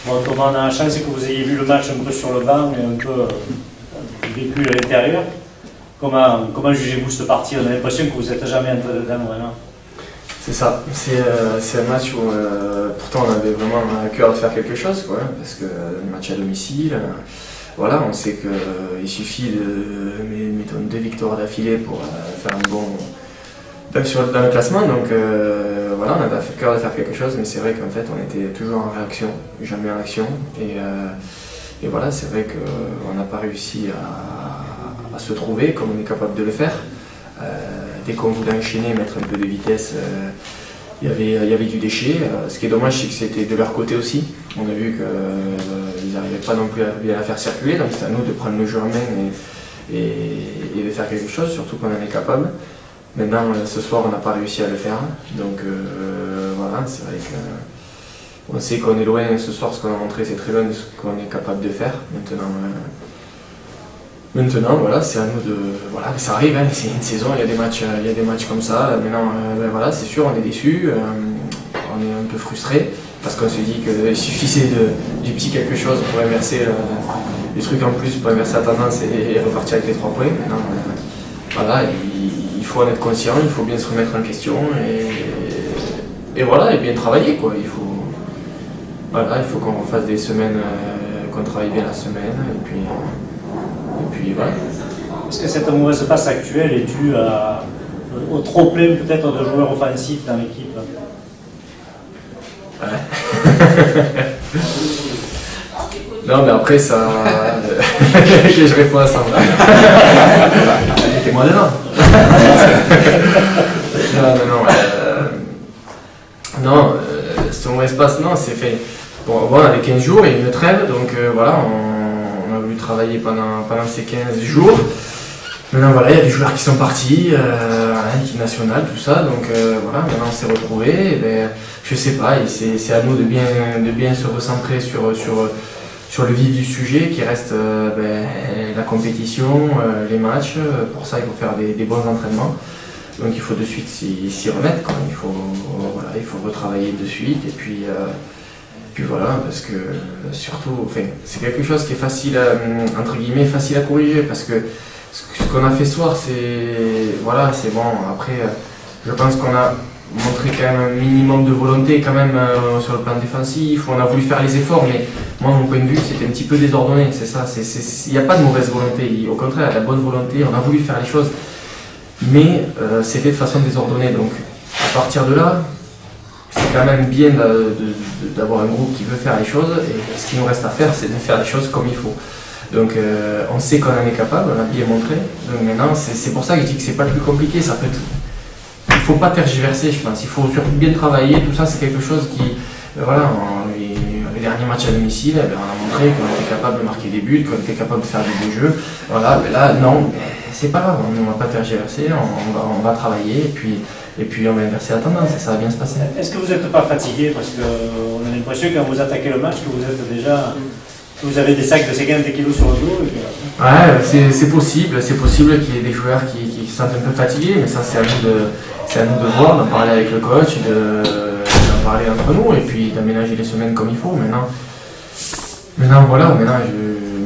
Bon, Thomas, on a la chance que vous ayez vu le match un peu sur le banc et un peu vécu à l'intérieur. Comment jugez-vous cette partie? On a l'impression que vous n'êtes jamais entré dedans, vraiment. C'est ça, c'est un match où pourtant on avait vraiment à cœur de faire quelque chose, quoi, parce que le match à domicile, voilà, on sait qu'il suffit de mettons 2 victoires d'affilée pour faire un bon dans le classement, donc voilà, on avait à cœur de faire quelque chose, mais c'est vrai qu'en fait on était toujours en réaction, jamais en action, et voilà, c'est vrai qu'on n'a pas réussi à se trouver comme on est capable de le faire. Dès qu'on voulait enchaîner, mettre un peu de vitesse, il y avait du déchet. Ce qui est dommage, c'est que c'était de leur côté aussi. On a vu qu'ils n'arrivaient pas non plus à bien la faire circuler, donc c'est à nous de prendre le jeu en main et de faire quelque chose, surtout qu'on en est capable. Maintenant, ce soir, on n'a pas réussi à le faire, donc voilà, c'est vrai qu'on sait qu'on est loin ce soir, ce qu'on a montré, c'est très loin de ce qu'on est capable de faire. Maintenant, voilà, c'est à nous de. Voilà, ça arrive, hein, c'est une saison, il y a des matchs comme ça. Maintenant, voilà, c'est sûr, on est déçus, on est un peu frustrés, parce qu'on se dit qu'il suffisait du petit quelque chose pour inverser les trucs en plus, pour inverser la tendance et repartir avec les 3 points. Maintenant, voilà, il faut en être conscient, il faut bien se remettre en question et voilà, et bien travailler, quoi. Il faut qu'on fasse des semaines, qu'on travaille bien la semaine, et puis voilà. Est-ce que cette mauvaise passe actuelle est due au trop plein peut-être de joueurs offensifs dans l'équipe? Ouais. Non, mais après ça. Je réponds à ça. Mettez-moi dedans. Non, ce mauvais passe, non, c'est fait. Bon, on avait 15 jours et une trêve, donc voilà, on a voulu travailler pendant ces 15 jours. Maintenant, voilà, il y a des joueurs qui sont partis, l'équipe nationale, tout ça, donc voilà, maintenant on s'est retrouvés. Je sais pas, c'est à nous de bien se recentrer sur le vif du sujet, qui reste la compétition, les matchs. Pour ça, il faut faire des bons entraînements. Donc il faut de suite s'y remettre, quoi. Il faut retravailler de suite, et puis voilà, parce que surtout, enfin, c'est quelque chose qui est facile entre guillemets facile à corriger, parce que ce qu'on a fait ce soir, c'est bon. Après, je pense qu'on a montré quand même un minimum de volonté quand même sur le plan défensif. On a voulu faire les efforts, mais moi, mon point de vue, c'était un petit peu désordonné. C'est ça. Il n'y a pas de mauvaise volonté. Au contraire, il y a de la bonne volonté. On a voulu faire les choses, mais c'était de façon désordonnée. Donc, à partir de là, c'est quand même bien d'avoir un groupe qui veut faire les choses, et ce qu'il nous reste à faire, c'est de faire les choses comme il faut. Donc on sait qu'on en est capable, on a bien montré. Donc maintenant, c'est pour ça que je dis que c'est pas le plus compliqué. Il faut pas tergiverser, je pense. Il faut surtout bien travailler. Tout ça, c'est quelque chose qui, voilà, les derniers matchs à domicile, on a montré qu'on était capable de marquer des buts, qu'on était capable de faire des beaux jeux. Voilà, mais là, non, c'est pas grave. On va pas tergiverser. On va travailler, et puis on va inverser la tendance, et ça va bien se passer. Est-ce que vous n'êtes pas fatigué? Parce qu'on a l'impression quand vous attaquez le match que vous êtes déjà. Vous avez des sacs de 50 kilos sur le dos. Ouais, c'est possible qu'il y ait des joueurs qui se sentent un peu fatigués, mais ça c'est à nous de voir, d'en parler avec le coach, d'en parler entre nous, et puis d'aménager les semaines comme il faut. Maintenant voilà,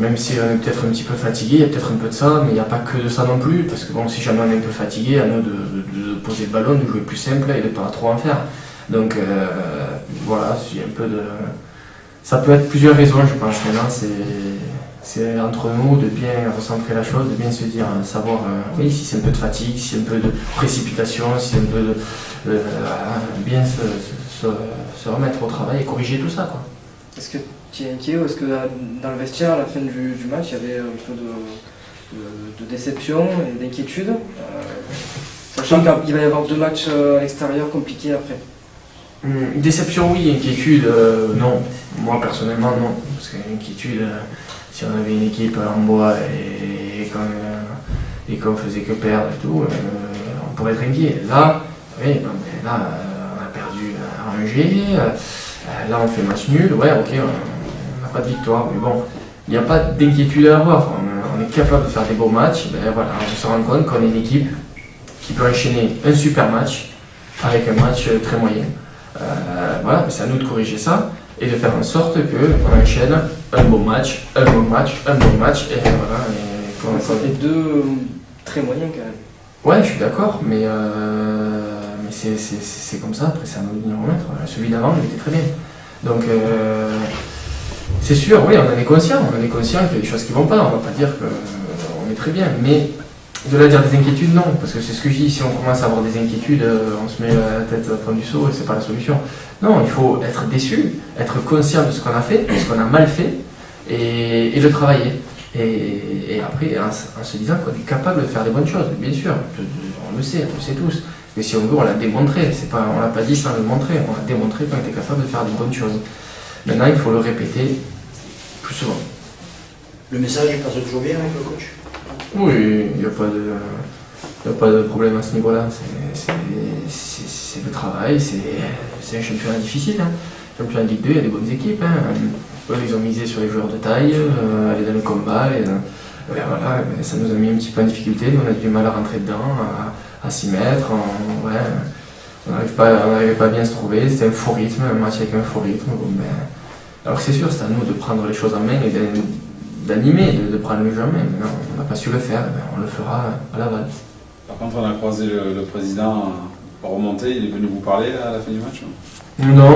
même si on est peut-être un petit peu fatigué, il y a peut-être un peu de ça, mais il n'y a pas que de ça non plus, parce que bon, si jamais on est un peu fatigué, à nous de poser le ballon, de jouer plus simple et de ne pas trop en faire. Donc voilà, c'est un peu de. Ça peut être plusieurs raisons, je pense. Maintenant, c'est entre nous de bien recentrer la chose, de bien se dire, savoir oui, si c'est un peu de fatigue, si c'est un peu de précipitation, si c'est un peu de bien se remettre au travail et corriger tout ça, quoi. Est-ce que tu es inquiet, ou est-ce que dans le vestiaire, à la fin du match, il y avait un peu de déception et d'inquiétude, sachant qu'il va y avoir 2 matchs à l'extérieur compliqués après? Déception, oui. Inquiétude, non. Moi personnellement, non. Parce qu'inquiétude, si on avait une équipe en bois et qu'on faisait que perdre et tout, on pourrait être inquiet. Là, oui, on a perdu à Angers, là on fait match nul, ouais, ok, on n'a pas de victoire, mais bon, il n'y a pas d'inquiétude à avoir. On est capable de faire des beaux matchs, voilà, on se rend compte qu'on est une équipe qui peut enchaîner un super match avec un match très moyen. Voilà, c'est à nous de corriger ça. et de faire en sorte qu'on enchaîne un bon match, un bon match, un bon match, et voilà. Et Ça fait deux très moyens quand même. ouais, je suis d'accord, mais c'est comme ça, après c'est à nous de nous remettre. Celui d'avant, il était très bien. Donc, c'est sûr, oui, on en est conscient qu'il y a des choses qui vont pas, on va pas dire qu'on est très bien, mais de là dire des inquiétudes, non, parce que c'est ce que je dis, si on commence à avoir des inquiétudes, on se met la tête au fond du seau et c'est pas la solution. Non, il faut être déçu, être conscient de ce qu'on a fait, de ce qu'on a mal fait, et le travailler. Et après, en se disant qu'on est capable de faire des bonnes choses, bien sûr, on le sait tous. Mais si on veut, on l'a démontré, on l'a pas dit sans le montrer, on a démontré qu'on était capable de faire des bonnes choses. Maintenant, il faut le répéter plus souvent. Le message passe toujours bien avec le coach? Oui, il n'y a pas de problème à ce niveau-là. C'est le travail, c'est un championnat difficile. Hein. Championnat de Ligue 2, il y a des bonnes équipes. Hein. Eux, ils ont misé sur les joueurs de taille, aller dans le combat. Voilà, ça nous a mis un petit peu en difficulté. On a du mal à rentrer dedans, à s'y mettre. On n'arrivait pas à bien se trouver. C'était un faux rythme, un match avec un faux rythme. Bon, alors c'est sûr, c'est à nous de prendre les choses en main et d'animer, de prendre le jeu en main. Mais non, on n'a pas su le faire, on le fera à Laval. Par contre, on a croisé le président remonter, il est venu vous parler à la fin du match? Non,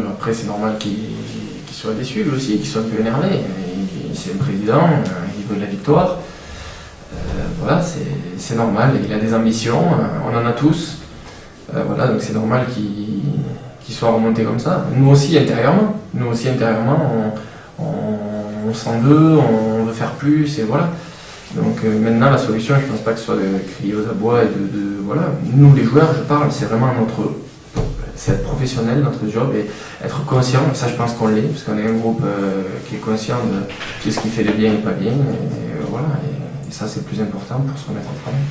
après c'est normal qu'il soit déçu lui aussi, qu'il soit un peu énervé. C'est un président, il veut de la victoire. Voilà, c'est normal, il a des ambitions, on en a tous. Voilà, donc c'est normal qu'il soit remonté comme ça. Nous aussi intérieurement, on s'en veut, on veut faire plus, et voilà. Donc maintenant la solution, je ne pense pas que ce soit de crier aux abois et voilà. Nous les joueurs, je parle, c'est vraiment c'est être professionnel, notre job, et être conscient, ça je pense qu'on l'est, parce qu'on est un groupe qui est conscient de ce qui fait de bien et pas bien, et voilà, et ça c'est le plus important pour se remettre en travail.